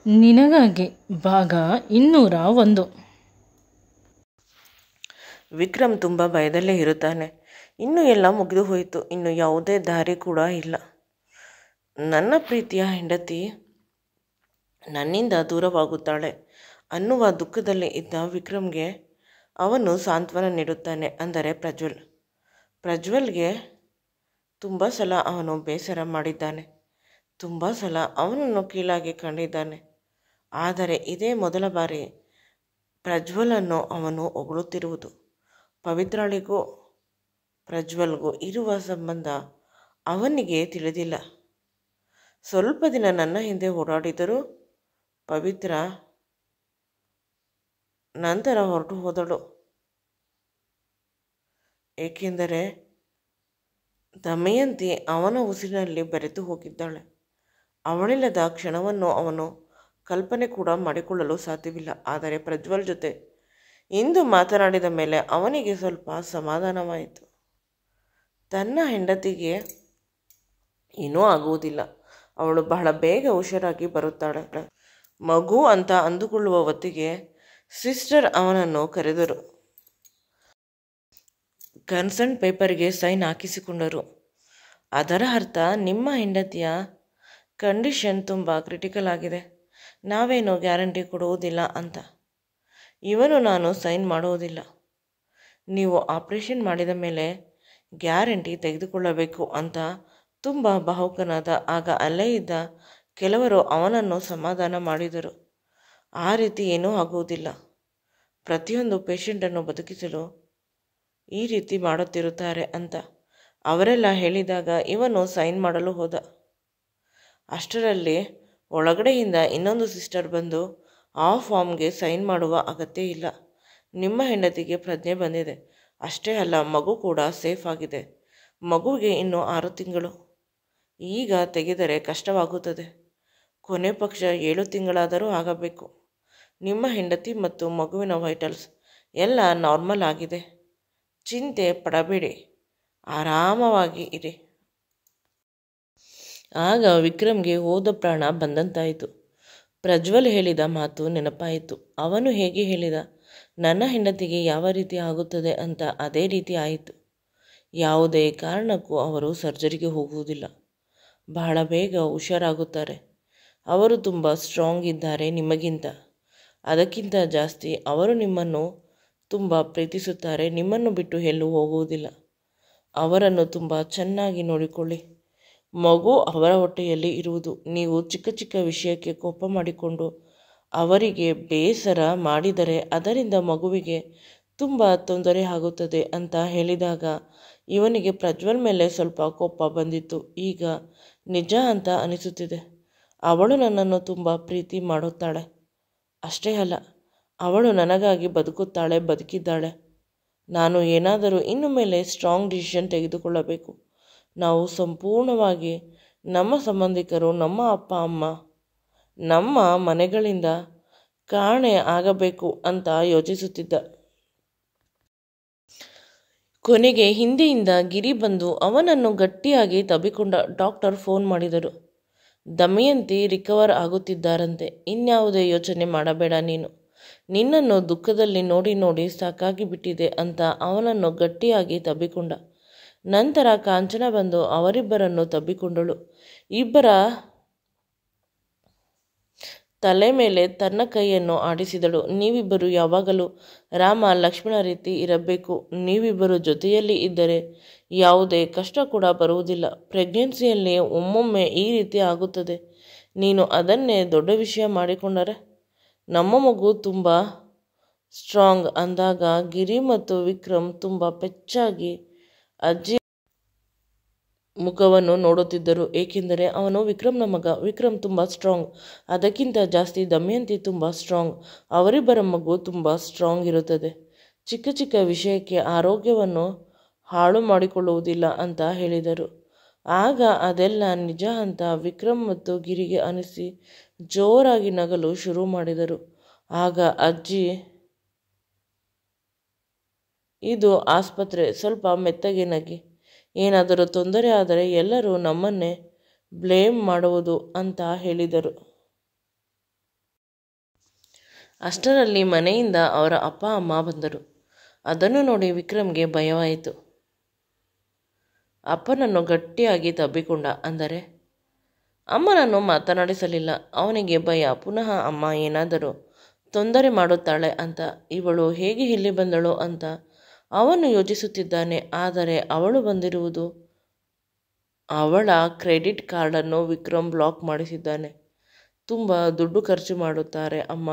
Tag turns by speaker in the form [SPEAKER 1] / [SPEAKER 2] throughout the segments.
[SPEAKER 1] ನಿನಗಾಗಿ ಭಾಗ 201.
[SPEAKER 2] ವಿಕ್ರಮ್ ತುಂಬ ಭಯದಲ್ಲೇ ಇರುತ್ತಾನೆ. ಇನ್ನೂ ಎಲ್ಲ ಮುಗಿದು ಹೋಯಿತು, ಇನ್ನು ಯಾವುದೇ ದಾರಿ ಕೂಡ ಇಲ್ಲ. ನನ್ನ ಪ್ರೀತಿಯ ಹೆಂಡತಿ ನನ್ನಿಂದ ದೂರವಾಗುತ್ತಾಳೆ ಅನ್ನುವ ದುಃಖದಲ್ಲಿ ಇದ್ದ ವಿಕ್ರಮ್ಗೆ ಅವನು ಸಾಂತ್ವನ ನೀಡುತ್ತಾನೆ. ಅಂದರೆ ಪ್ರಜ್ವಲ್ಗೆ ತುಂಬ ಸಲ ಅವನು ಬೇಸರ ಮಾಡಿದ್ದಾನೆ, ತುಂಬ ಸಲ ಅವನನ್ನು ಕೀಳಾಗಿ ಕಂಡಿದ್ದಾನೆ. ಆದರೆ ಇದೇ ಮೊದಲ ಬಾರಿ ಪ್ರಜ್ವಲನ್ನು ಅವನು ಹೊಗಳುತ್ತಿರುವುದು. ಪವಿತ್ರಾಳಿಗೂ ಪ್ರಜ್ವಲ್ಗೂ ಇರುವ ಸಂಬಂಧ ಅವನಿಗೆ ತಿಳಿದಿಲ್ಲ. ಸ್ವಲ್ಪ ದಿನ ನನ್ನ ಹಿಂದೆ ಓಡಾಡಿದರೂ ಪವಿತ್ರ ನಂತರ ಹೊರಟು ಹೋದಳು. ಏಕೆಂದರೆ ದಮಯಂತಿ ಅವನ ಉಸಿರಿನಲ್ಲಿ ಬೆರೆತು ಹೋಗಿದ್ದಾಳೆ. ಅವಳಿಲ್ಲದ ಕ್ಷಣವನ್ನು ಅವನು ಕಲ್ಪನೆ ಕೂಡ ಮಾಡಿಕೊಳ್ಳಲು ಸಾಧ್ಯವಿಲ್ಲ. ಆದರೆ ಪ್ರಜ್ವಲ್ ಜೊತೆ ಇಂದು ಮಾತನಾಡಿದ ಮೇಲೆ ಅವನಿಗೆ ಸ್ವಲ್ಪ ಸಮಾಧಾನವಾಯಿತು. ತನ್ನ ಹೆಂಡತಿಗೆ ಏನೂ ಆಗುವುದಿಲ್ಲ, ಅವಳು ಬಹಳ ಬೇಗ ಹುಷಾರಾಗಿ ಬರುತ್ತಾಳೆ. ಮಗು ಅಂತ ಅಂದುಕೊಳ್ಳುವ ಹೊತ್ತಿಗೆ ಸಿಸ್ಟರ್ ಅವನನ್ನು ಕರೆದರು. ಕನ್ಸರ್ನ್ ಪೇಪರ್ಗೆ ಸೈನ್ ಹಾಕಿಸಿಕೊಂಡರು. ಅದರ ಅರ್ಥ ನಿಮ್ಮ ಹೆಂಡತಿಯ ಕಂಡೀಷನ್ ತುಂಬ ಕ್ರಿಟಿಕಲ್ ಆಗಿದೆ, ನಾವೇನೋ ಗ್ಯಾರಂಟಿ ಕೊಡುವುದಿಲ್ಲ ಅಂತ. ಇವನು ನಾನು ಸೈನ್ ಮಾಡುವುದಿಲ್ಲ, ನೀವು ಆಪರೇಷನ್ ಮಾಡಿದ ಮೇಲೆ ಗ್ಯಾರಂಟಿ ತೆಗೆದುಕೊಳ್ಳಬೇಕು ಅಂತ ತುಂಬ ಭಾವುಕನಾದ. ಆಗ ಅಲ್ಲೇ ಇದ್ದ ಕೆಲವರು ಅವನನ್ನು ಸಮಾಧಾನ ಮಾಡಿದರು. ಆ ರೀತಿ ಏನೂ ಆಗುವುದಿಲ್ಲ, ಪ್ರತಿಯೊಂದು ಪೇಷಂಟನ್ನು ಬದುಕಿಸಲು ಈ ರೀತಿ ಮಾಡುತ್ತಿರುತ್ತಾರೆ ಅಂತ ಅವರೆಲ್ಲ ಹೇಳಿದಾಗ ಇವನು ಸೈನ್ ಮಾಡಲು ಹೋದ. ಅಷ್ಟರಲ್ಲಿ ಒಳಗಡೆಯಿಂದ ಇನ್ನೊಂದು ಸಿಸ್ಟರ್ ಬಂದು, ಆ ಫಾರ್ಮ್ಗೆ ಸೈನ್ ಮಾಡುವ ಅಗತ್ಯ ಇಲ್ಲ, ನಿಮ್ಮ ಹೆಂಡತಿಗೆ ಪ್ರಜ್ಞೆ ಬಂದಿದೆ, ಅಷ್ಟೇ ಅಲ್ಲ ಮಗು ಕೂಡ ಸೇಫ್ ಆಗಿದೆ, ಮಗುವಿಗೆ ಇನ್ನೂ 6 ತಿಂಗಳು, ಈಗ ತೆಗೆದರೆ ಕಷ್ಟವಾಗುತ್ತದೆ, ಕೊನೆ ಪಕ್ಷ 7 ತಿಂಗಳಾದರೂ ಆಗಬೇಕು, ನಿಮ್ಮ ಹೆಂಡತಿ ಮತ್ತು ಮಗುವಿನ ವೈಟಲ್ಸ್ ಎಲ್ಲ ನಾರ್ಮಲ್ ಆಗಿದೆ, ಚಿಂತೆ ಪಡಬೇಡಿ, ಆರಾಮವಾಗಿ ಇರಿ. ಆಗ ವಿಕ್ರಮ್ಗೆ ಹೋದ ಪ್ರಾಣ ಬಂದಂತಾಯಿತು. ಪ್ರಜ್ವಲ್ ಹೇಳಿದ ಮಾತು ನೆನಪಾಯಿತು. ಅವನು ಹೇಗೆ ಹೇಳಿದ, ನನ್ನ ಹೆಂಡತಿಗೆ ಯಾವ ರೀತಿ ಆಗುತ್ತದೆ ಅಂತ ಅದೇ ರೀತಿ ಆಯಿತು. ಯಾವುದೇ ಕಾರಣಕ್ಕೂ ಅವರು ಸರ್ಜರಿಗೆ ಹೋಗುವುದಿಲ್ಲ, ಬಹಳ ಬೇಗ ಹುಷಾರಾಗುತ್ತಾರೆ. ಅವರು ತುಂಬ ಸ್ಟ್ರಾಂಗ್ ಇದ್ದಾರೆ ನಿಮಗಿಂತ, ಅದಕ್ಕಿಂತ ಜಾಸ್ತಿ ಅವರು ನಿಮ್ಮನ್ನು ತುಂಬ ಪ್ರೀತಿಸುತ್ತಾರೆ, ನಿಮ್ಮನ್ನು ಬಿಟ್ಟು ಎಲ್ಲೂ ಹೋಗುವುದಿಲ್ಲ. ಅವರನ್ನು ತುಂಬ ಚೆನ್ನಾಗಿ ನೋಡಿಕೊಳ್ಳಿ. ಮಗು ಅವರ ಹೊಟ್ಟೆಯಲ್ಲಿ ಇರುವುದು, ನೀವು ಚಿಕ್ಕ ಚಿಕ್ಕ ವಿಷಯಕ್ಕೆ ಕೋಪ ಮಾಡಿಕೊಂಡು ಅವರಿಗೆ ಬೇಸರ ಮಾಡಿದರೆ ಅದರಿಂದ ಮಗುವಿಗೆ ತುಂಬ ತೊಂದರೆ ಆಗುತ್ತದೆ ಅಂತ ಹೇಳಿದಾಗ ಇವನಿಗೆ ಪ್ರಜ್ವಲ್ ಮೇಲೆ ಸ್ವಲ್ಪ ಕೋಪ ಬಂದಿತ್ತು. ಈಗ ನಿಜ ಅಂತ ಅನಿಸುತ್ತಿದೆ. ಅವಳು ನನ್ನನ್ನು ತುಂಬ ಪ್ರೀತಿ ಮಾಡುತ್ತಾಳೆ, ಅಷ್ಟೇ ಅಲ್ಲ ಅವಳು ನನಗಾಗಿ ಬದುಕಿದ್ದಾಳೆ. ನಾನು ಏನಾದರೂ ಇನ್ನು ಮೇಲೆ ಸ್ಟ್ರಾಂಗ್ ಡಿಸಿಷನ್ ತೆಗೆದುಕೊಳ್ಳಬೇಕು. ನಾವು ಸಂಪೂರ್ಣವಾಗಿ ನಮ್ಮ ಸಂಬಂಧಿಕರು, ನಮ್ಮ ಅಪ್ಪ ಅಮ್ಮ, ನಮ್ಮ ಮನೆಗಳಿಂದ ಕಾಣೆ ಆಗಬೇಕು ಅಂತ ಯೋಚಿಸುತ್ತಿದ್ದ. ಕೊನೆಗೆ ಹಿಂದೆಯಿಂದ ಗಿರಿ ಬಂದು ಅವನನ್ನು ಗಟ್ಟಿಯಾಗಿ ತಬ್ಬಿಕೊಂಡ. ಡಾಕ್ಟರ್ ಫೋನ್ ಮಾಡಿದರು. ದಮಯಂತಿ ರಿಕವರ್ ಆಗುತ್ತಿದ್ದಾರಂತೆ, ಇನ್ಯಾವುದೇ ಯೋಚನೆ ಮಾಡಬೇಡ ನೀನು, ನಿನ್ನನ್ನು ದುಃಖದಲ್ಲಿ ನೋಡಿ ನೋಡಿ ಸಾಕಾಗಿ ಬಿಟ್ಟಿದೆ ಅಂತ ಅವನನ್ನು ಗಟ್ಟಿಯಾಗಿ ತಬ್ಬಿಕೊಂಡ. ನಂತರ ಕಾಂಚನ ಬಂದು ಅವರಿಬ್ಬರನ್ನು ತಬ್ಬಿಕೊಂಡಳು. ಇಬ್ಬರ ತಲೆ ಮೇಲೆ ತನ್ನ ಕೈಯನ್ನು ಆಡಿಸಿದಳು. ನೀವಿಬ್ಬರು ಯಾವಾಗಲೂ ರಾಮ ಲಕ್ಷ್ಮಣ ರೀತಿ ಇರಬೇಕು, ನೀವಿಬ್ಬರು ಜೊತೆಯಲ್ಲಿ ಇದ್ದರೆ ಯಾವುದೇ ಕಷ್ಟ ಕೂಡ ಬರುವುದಿಲ್ಲ. ಪ್ರೆಗ್ನೆನ್ಸಿಯಲ್ಲಿ ಒಮ್ಮೊಮ್ಮೆ ಈ ರೀತಿ ಆಗುತ್ತದೆ, ನೀನು ಅದನ್ನೇ ದೊಡ್ಡ ವಿಷಯ ಮಾಡಿಕೊಂಡರೆ ನಮ್ಮ ಮಗು ತುಂಬ ಸ್ಟ್ರಾಂಗ್ ಅಂದಾಗ ಗಿರಿ ಮತ್ತು ವಿಕ್ರಮ್ ತುಂಬ ಪೆಚ್ಚಾಗಿ ಅಜ್ಜಿ ಮುಖವನ್ನು ನೋಡುತ್ತಿದ್ದರು. ಏಕೆಂದರೆ ಅವನು ವಿಕ್ರಮ್ನ ಮಗ, ವಿಕ್ರಮ್ ತುಂಬ ಸ್ಟ್ರಾಂಗ್, ಅದಕ್ಕಿಂತ ಜಾಸ್ತಿ ದಮಯಂತಿ ತುಂಬ ಸ್ಟ್ರಾಂಗ್, ಅವರಿಬ್ಬರ ಮಗು ತುಂಬ ಸ್ಟ್ರಾಂಗ್ ಇರುತ್ತದೆ, ಚಿಕ್ಕ ಚಿಕ್ಕ ವಿಷಯಕ್ಕೆ ಆರೋಗ್ಯವನ್ನು ಹಾಳು ಮಾಡಿಕೊಳ್ಳುವುದಿಲ್ಲ ಅಂತ ಹೇಳಿದರು. ಆಗ ಅದೆಲ್ಲ ನಿಜ ಅಂತ ವಿಕ್ರಮ್ ಮತ್ತು ಗಿರಿಗೆ ಅನಿಸಿ ಜೋರಾಗಿ ನಗಲು ಶುರು ಮಾಡಿದರು. ಆಗ ಅಜ್ಜಿ, ಇದು ಆಸ್ಪತ್ರೆ, ಸ್ವಲ್ಪ ಮೆತ್ತಗೆ ನಗಿ, ಏನಾದರೂ ತೊಂದರೆ ಆದರೆ ಎಲ್ಲರೂ ನಮ್ಮನ್ನೇ ಬ್ಲೇಮ್ ಮಾಡುವುದು ಅಂತ ಹೇಳಿದರು. ಅಷ್ಟರಲ್ಲಿ ಮನೆಯಿಂದ ಅವರ ಅಪ್ಪ ಅಮ್ಮ ಬಂದರು. ಅದನ್ನು ನೋಡಿ ವಿಕ್ರಮ್ಗೆ ಭಯವಾಯಿತು. ಅಪ್ಪನನ್ನು ಗಟ್ಟಿಯಾಗಿ ತಬ್ಬಿಕೊಂಡ. ಅಂದರೆ ಅಮ್ಮನನ್ನು ಮಾತನಾಡಿಸಲಿಲ್ಲ. ಅವನಿಗೆ ಭಯ, ಪುನಃ ಅಮ್ಮ ಏನಾದರೂ ತೊಂದರೆ ಮಾಡುತ್ತಾಳೆ ಅಂತ. ಇವಳು ಹೇಗೆ ಇಲ್ಲಿ ಬಂದಳು ಅಂತ ಅವನು ಯೋಚಿಸುತ್ತಿದ್ದಾನೆ. ಆದರೆ ಅವಳು ಬಂದಿರುವುದು ಅವಳ ಕ್ರೆಡಿಟ್ ಕಾರ್ಡನ್ನು ವಿಕ್ರಮ್ ಬ್ಲಾಕ್ ಮಾಡಿಸಿದ್ದಾನೆ. ತುಂಬ ದುಡ್ಡು ಖರ್ಚು ಮಾಡುತ್ತಾರೆ ಅಮ್ಮ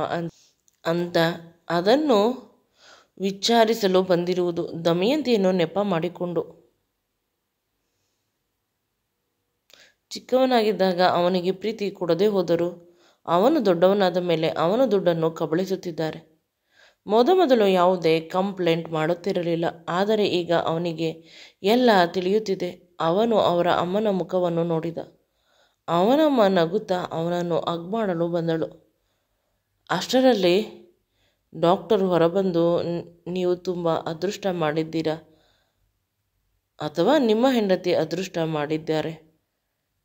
[SPEAKER 2] ಅಂತ ಅದನ್ನು ವಿಚಾರಿಸಲು ಬಂದಿರುವುದು. ದಮಯಂತಿಯನ್ನು ನೆಪ ಮಾಡಿಕೊಂಡು. ಚಿಕ್ಕವನಾಗಿದ್ದಾಗ ಅವನಿಗೆ ಪ್ರೀತಿ ಕೊಡದೇ ಹೋದರೂ ಅವನು ದೊಡ್ಡವನಾದ ಮೇಲೆ ಅವನ ದುಡ್ಡನ್ನು ಕಬಳಿಸುತ್ತಿದ್ದಾರೆ. ಮೊದಲು ಯಾವುದೇ ಕಂಪ್ಲೇಂಟ್ ಮಾಡುತ್ತಿರಲಿಲ್ಲ. ಆದರೆ ಈಗ ಅವನಿಗೆ ಎಲ್ಲ ತಿಳಿಯುತ್ತಿದೆ. ಅವನು ಅವರ ಅಮ್ಮನ ಮುಖವನ್ನು ನೋಡಿದ. ಅವನಮ್ಮ ನಗುತ್ತಾ ಅವನನ್ನು ಹಗ್ ಮಾಡಲು ಬಂದಳು. ಅಷ್ಟರಲ್ಲಿ ಡಾಕ್ಟರ್ ಹೊರಬಂದು, ನೀವು ತುಂಬ ಅದೃಷ್ಟ ಮಾಡಿದ್ದೀರಾ, ಅಥವಾ ನಿಮ್ಮ ಹೆಂಡತಿ ಅದೃಷ್ಟ ಮಾಡಿದ್ದಾರೆ.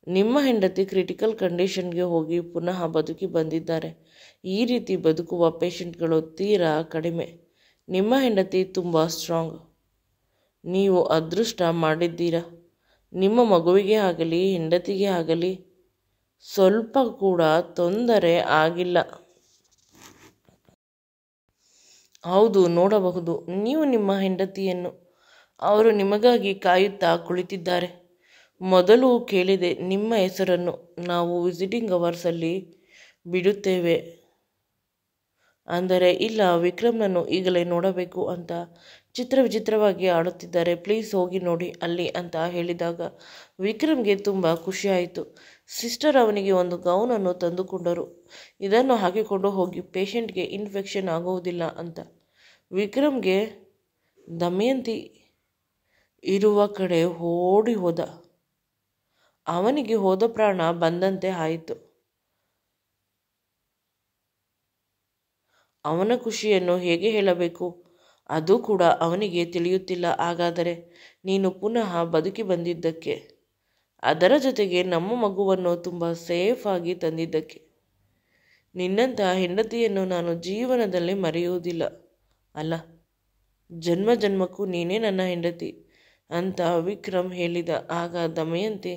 [SPEAKER 2] ನಿಮ್ಮ ಹೆಂಡತಿ ಕ್ರಿಟಿಕಲ್ ಕಂಡೀಷನ್ಗೆ ಹೋಗಿ ಪುನಃ ಬದುಕಿ ಬಂದಿದ್ದಾರೆ. ಈ ರೀತಿ ಬದುಕುವ ಪೇಷಂಟ್ಗಳು ತೀರಾ ಕಡಿಮೆ. ನಿಮ್ಮ ಹೆಂಡತಿ ತುಂಬ ಸ್ಟ್ರಾಂಗ್. ನೀವು ಅದೃಷ್ಟ ಮಾಡಿದ್ದೀರಾ. ನಿಮ್ಮ ಮಗುವಿಗೆ ಆಗಲಿ ಹೆಂಡತಿಗೆ ಆಗಲಿ ಸ್ವಲ್ಪ ಕೂಡ ತೊಂದರೆ ಆಗಿಲ್ಲ. ಹೌದು, ನೋಡಬಹುದು ನೀವು ನಿಮ್ಮ ಹೆಂಡತಿಯನ್ನು. ಅವರು ನಿಮಗಾಗಿ ಕಾಯುತ್ತಾ ಕುಳಿತಿದ್ದಾರೆ. ಮೊದಲು ಕೇಳಿದೆ ನಿಮ್ಮ ಹೆಸರನ್ನು. ನಾವು ವಿಸಿಟಿಂಗ್ ಅವರ್ಸಲ್ಲಿ ಬಿಡುತ್ತೇವೆ ಅಂದರೆ ಇಲ್ಲ, ವಿಕ್ರಮ್ನನ್ನು ಈಗಲೇ ನೋಡಬೇಕು ಅಂತ ವಿಚಿತ್ರವಾಗಿ ಆಡುತ್ತಿದ್ದಾರೆ. ಪ್ಲೀಸ್ ಹೋಗಿ ನೋಡಿ ಅಲ್ಲಿ ಅಂತ ಹೇಳಿದಾಗ ವಿಕ್ರಮ್ಗೆ ತುಂಬ ಖುಷಿಯಾಯಿತು. ಸಿಸ್ಟರ್ ಅವನಿಗೆ ಒಂದು ಗೌನನ್ನು ತಂದುಕೊಂಡರು. ಇದನ್ನು ಹಾಕಿಕೊಂಡು ಹೋಗಿ, ಪೇಷಂಟ್ಗೆ ಇನ್ಫೆಕ್ಷನ್ ಆಗುವುದಿಲ್ಲ ಅಂತ. ವಿಕ್ರಮ್ಗೆ ದಮಯಂತಿ ಇರುವ ಕಡೆ ಓಡಿ ಹೋದ. ಅವನಿಗೆ ಹೋದ ಪ್ರಾಣ ಬಂದಂತೆ ಆಯಿತು. ಅವನ ಖುಷಿಯನ್ನು ಹೇಗೆ ಹೇಳಬೇಕು ಅದು ಕೂಡ ಅವನಿಗೆ ತಿಳಿಯುತ್ತಿಲ್ಲ. ಹಾಗಾದರೆ ನೀನು ಪುನಃ ಬದುಕಿ ಬಂದಿದ್ದಕ್ಕೆ, ಅದರ ಜೊತೆಗೆ ನಮ್ಮ ಮಗುವನ್ನು ತುಂಬ ಸೇಫ್ ಆಗಿ ತಂದಿದ್ದಕ್ಕೆ, ನಿನ್ನಂಥ ಹೆಂಡತಿಯನ್ನು ನಾನು ಜೀವನದಲ್ಲಿ ಮರೆಯುವುದಿಲ್ಲ. ಅಲ್ಲ, ಜನ್ಮ ಜನ್ಮಕ್ಕೂ ನೀನೇ ನನ್ನ ಹೆಂಡತಿ ಅಂತ ವಿಕ್ರಮ್ ಹೇಳಿದ. ಆಗ ದಮಯಂತಿ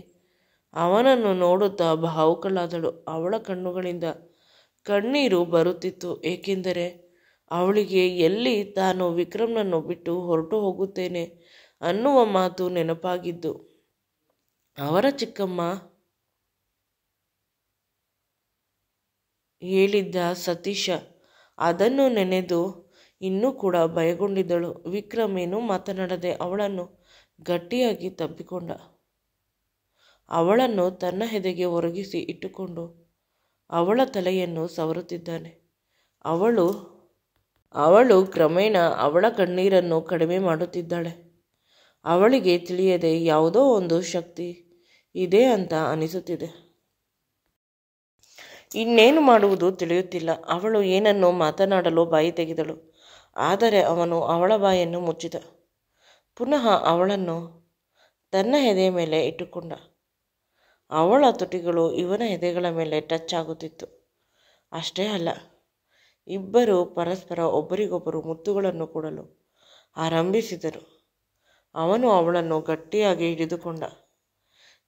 [SPEAKER 2] ಅವನನ್ನು ನೋಡುತ್ತಾ ಭಾವುಕಳಾದಳು. ಅವಳ ಕಣ್ಣುಗಳಿಂದ ಕಣ್ಣೀರು ಬರುತ್ತಿತ್ತು. ಏಕೆಂದರೆ ಅವಳಿಗೆ ಎಲ್ಲಿ ತಾನು ವಿಕ್ರಮ್ನನ್ನು ಬಿಟ್ಟು ಹೊರಟು ಹೋಗುತ್ತೇನೆ ಅನ್ನುವ ಮಾತು ನೆನಪಾಗಿದ್ದು. ಅವರ ಚಿಕ್ಕಮ್ಮ ಹೇಳಿದ್ದ ಸತೀಶ, ಅದನ್ನು ನೆನೆದು ಇನ್ನೂ ಕೂಡ ಭಯಗೊಂಡಿದ್ದಳು. ವಿಕ್ರಮ್ ಏನೂ ಮಾತನಾಡದೆ ಅವಳನ್ನು ಗಟ್ಟಿಯಾಗಿ ತಬ್ಬಿಕೊಂಡ. ಅವಳನ್ನು ತನ್ನ ಎದೆಗೆ ಒರಗಿಸಿ ಇಟ್ಟುಕೊಂಡು ಅವಳ ತಲೆಯನ್ನು ಸವರುತ್ತಿದ್ದಾನೆ. ಅವಳು ಕ್ರಮೇಣ ಅವಳ ಕಣ್ಣೀರನ್ನು ಕಡಿಮೆ ಮಾಡುತ್ತಿದ್ದಾಳೆ. ಅವಳಿಗೆ ತಿಳಿಯದೆ ಯಾವುದೋ ಒಂದು ಶಕ್ತಿ ಇದೆ ಅಂತ ಅನಿಸುತ್ತಿದೆ. ಇನ್ನೇನು ಮಾಡುವುದು ತಿಳಿಯುತ್ತಿಲ್ಲ. ಅವಳು ಏನನ್ನೋ ಮಾತನಾಡಲು ಬಾಯಿ ತೆಗೆದಳು. ಆದರೆ ಅವನು ಅವಳ ಬಾಯನ್ನು ಮುಚ್ಚಿದ. ಪುನಃ ಅವಳನ್ನು ತನ್ನ ಎದೆಯ ಮೇಲೆ ಇಟ್ಟುಕೊಂಡ. ಅವಳ ತುಟಿಗಳು ಇವನ ಎದೆಗಳ ಮೇಲೆ ಟಚ್ ಆಗುತ್ತಿತ್ತು. ಅಷ್ಟೇ ಅಲ್ಲ, ಇಬ್ಬರು ಪರಸ್ಪರ ಒಬ್ಬರಿಗೊಬ್ಬರು ಮುತ್ತುಗಳನ್ನು ಕೊಡಲು ಆರಂಭಿಸಿದರು. ಅವನು ಅವಳನ್ನು ಗಟ್ಟಿಯಾಗಿ ಹಿಡಿದುಕೊಂಡ.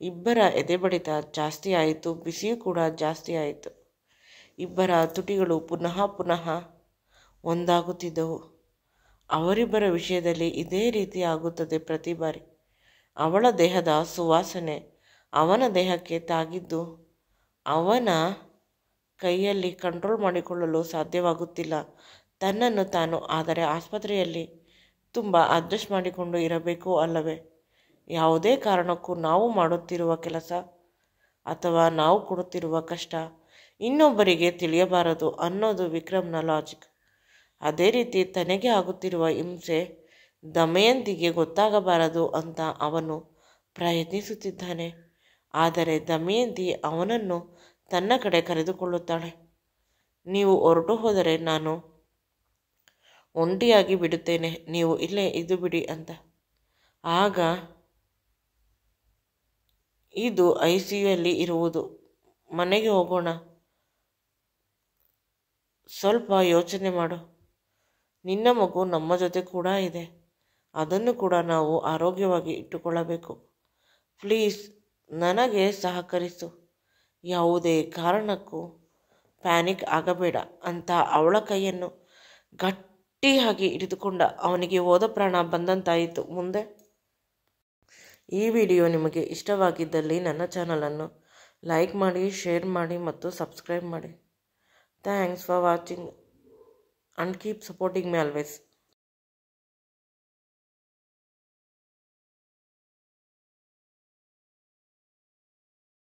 [SPEAKER 2] ಇಬ್ಬರ ಎದೆ ಬಡಿತ ಜಾಸ್ತಿ ಆಯಿತು. ಬಿಸಿಯೂ ಕೂಡ ಜಾಸ್ತಿ ಆಯಿತು. ಇಬ್ಬರ ತುಟಿಗಳು ಪುನಃ ಒಂದಾಗುತ್ತಿದ್ದವು. ಅವರಿಬ್ಬರ ವಿಷಯದಲ್ಲಿ ಇದೇ ರೀತಿ ಆಗುತ್ತದೆ ಪ್ರತಿ ಬಾರಿ. ಅವಳ ದೇಹದ ಸುವಾಸನೆ ಅವನ ದೇಹಕ್ಕೆ ತಾಗಿದ್ದು ಅವನ ಕೈಯಲ್ಲಿ ಕಂಟ್ರೋಲ್ ಮಾಡಿಕೊಳ್ಳಲು ಸಾಧ್ಯವಾಗುತ್ತಿಲ್ಲ ತನ್ನನ್ನು ತಾನು. ಆದರೆ ಆಸ್ಪತ್ರೆಯಲ್ಲಿ ತುಂಬ ಅಡ್ಜಸ್ಟ್ ಮಾಡಿಕೊಂಡು ಇರಬೇಕು ಅಲ್ಲವೇ? ಯಾವುದೇ ಕಾರಣಕ್ಕೂ ನಾವು ಮಾಡುತ್ತಿರುವ ಕೆಲಸ ಅಥವಾ ನಾವು ಕೊಡುತ್ತಿರುವ ಕಷ್ಟ ಇನ್ನೊಬ್ಬರಿಗೆ ತಿಳಿಯಬಾರದು ಅನ್ನೋದು ವಿಕ್ರಮ್ನ ಲಾಜಿಕ್. ಅದೇ ರೀತಿ ತನಗೆ ಆಗುತ್ತಿರುವ ಹಿಂಸೆ ದಮಯಂತಿಗೆ ಗೊತ್ತಾಗಬಾರದು ಅಂತ ಅವನು ಪ್ರಯತ್ನಿಸುತ್ತಿದ್ದಾನೆ. ಆದರೆ ದಮಯಂತಿ ಅವನನ್ನು ತನ್ನ ಕಡೆ ಕರೆದುಕೊಳ್ಳುತ್ತಾಳೆ. ನೀವು ಹೊರಟು ಹೋದರೆ ನಾನು ಒಂಟಿಯಾಗಿ ಬಿಡುತ್ತೇನೆ, ನೀವು ಇಲ್ಲೇ ಇದ್ದು ಬಿಡಿ ಅಂತ. ಆಗ ಇದು ICUಯಲ್ಲಿ ಇರುವುದು, ಮನೆಗೆ ಹೋಗೋಣ, ಸ್ವಲ್ಪ ಯೋಚನೆ ಮಾಡು. ನಿನ್ನ ಮಗು ನಮ್ಮ ಜೊತೆ ಕೂಡ ಇದೆ. ಅದನ್ನು ಕೂಡ ನಾವು ಆರೋಗ್ಯವಾಗಿ ಇಟ್ಟುಕೊಳ್ಳಬೇಕು. ಪ್ಲೀಸ್ ನನಗೆ ಸಹಕರಿಸು. ಯಾವುದೇ ಕಾರಣಕ್ಕೂ ಪ್ಯಾನಿಕ್ ಆಗಬೇಡ ಅಂತ ಅವಳ ಕೈಯನ್ನು ಗಟ್ಟಿಯಾಗಿ ಹಿಡಿದುಕೊಂಡ. ಅವನಿಗೆ ಹೋದ ಪ್ರಾಣ ಬಂದಂತಾಯಿತು. ಮುಂದೆ ಈ ವಿಡಿಯೋ ನಿಮಗೆ ಇಷ್ಟವಾಗಿದ್ದಲ್ಲಿ ನನ್ನ ಚಾನಲನ್ನು ಲೈಕ್ ಮಾಡಿ, ಶೇರ್ ಮಾಡಿ ಮತ್ತು ಸಬ್ಸ್ಕ್ರೈಬ್ ಮಾಡಿ. Thanks for watching and keep supporting me always.